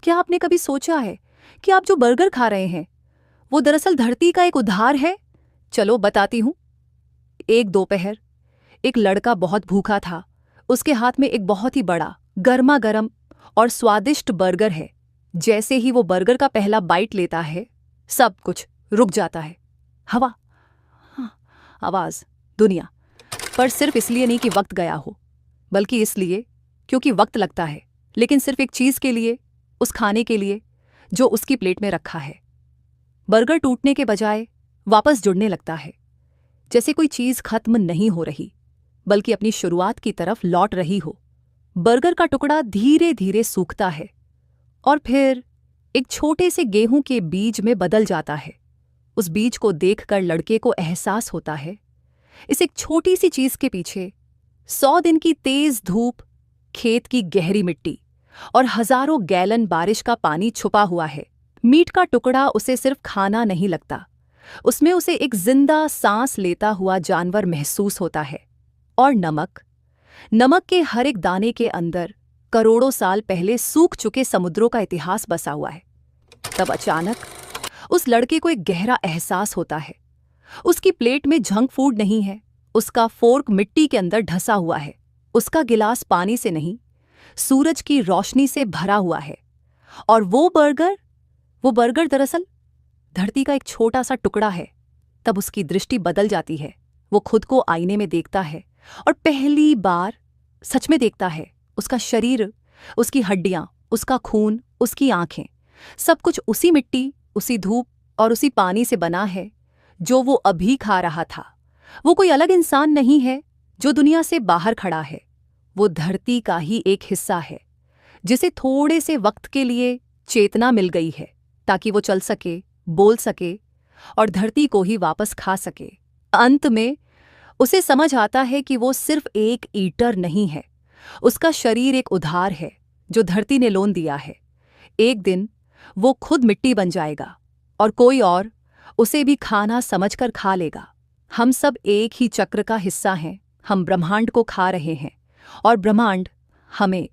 क्या आपने कभी सोचा है कि आप जो बर्गर खा रहे हैं वो दरअसल धरती का एक उद्धार है? चलो बताती हूँ। एक दोपहर एक लड़का बहुत भूखा था। उसके हाथ में एक बहुत ही बड़ा गर्मा गर्म और स्वादिष्ट बर्गर है। जैसे ही वो बर्गर का पहला बाइट लेता है, सब कुछ रुक जाता है। हवा, हाँ, आवाज, दुनिया। पर सिर्फ इसलिए नहीं कि वक्त गया हो, बल्कि इसलिए क्योंकि वक्त लगता है, लेकिन सिर्फ एक चीज के लिए, उस खाने के लिए जो उसकी प्लेट में रखा है। बर्गर टूटने के बजाय वापस जुड़ने लगता है, जैसे कोई चीज खत्म नहीं हो रही बल्कि अपनी शुरुआत की तरफ लौट रही हो। बर्गर का टुकड़ा धीरे धीरे सूखता है और फिर एक छोटे से गेहूं के बीज में बदल जाता है। उस बीज को देखकर लड़के को एहसास होता है, इस एक छोटी सी चीज के पीछे 100 दिन की तेज धूप, खेत की गहरी मिट्टी और हजारों गैलन बारिश का पानी छुपा हुआ है। मीट का टुकड़ा उसे सिर्फ खाना नहीं लगता, उसमें उसे एक जिंदा सांस लेता हुआ जानवर महसूस होता है। और नमक, नमक के हर एक दाने के अंदर करोड़ों साल पहले सूख चुके समुद्रों का इतिहास बसा हुआ है। तब अचानक उस लड़के को एक गहरा एहसास होता है। उसकी प्लेट में जंक फूड नहीं है, उसका फोर्क मिट्टी के अंदर ढसा हुआ है, उसका गिलास पानी से नहीं, सूरज की रोशनी से भरा हुआ है। और वो बर्गर दरअसल धरती का एक छोटा सा टुकड़ा है। तब उसकी दृष्टि बदल जाती है। वो खुद को आईने में देखता है और पहली बार सच में देखता है। उसका शरीर, उसकी हड्डियां, उसका खून, उसकी आंखें, सब कुछ उसी मिट्टी, उसी धूप और उसी पानी से बना है जो वो अभी खा रहा था। वो कोई अलग इंसान नहीं है जो दुनिया से बाहर खड़ा है। वो धरती का ही एक हिस्सा है जिसे थोड़े से वक्त के लिए चेतना मिल गई है ताकि वो चल सके, बोल सके और धरती को ही वापस खा सके। अंत में उसे समझ आता है कि वो सिर्फ एक ईटर नहीं है, उसका शरीर एक उधार है जो धरती ने लोन दिया है। एक दिन वो खुद मिट्टी बन जाएगा और कोई और उसे भी खाना समझकर खा लेगा। हम सब एक ही चक्र का हिस्सा हैं। हम ब्रह्मांड को खा रहे हैं और ब्रह्मांड हमें।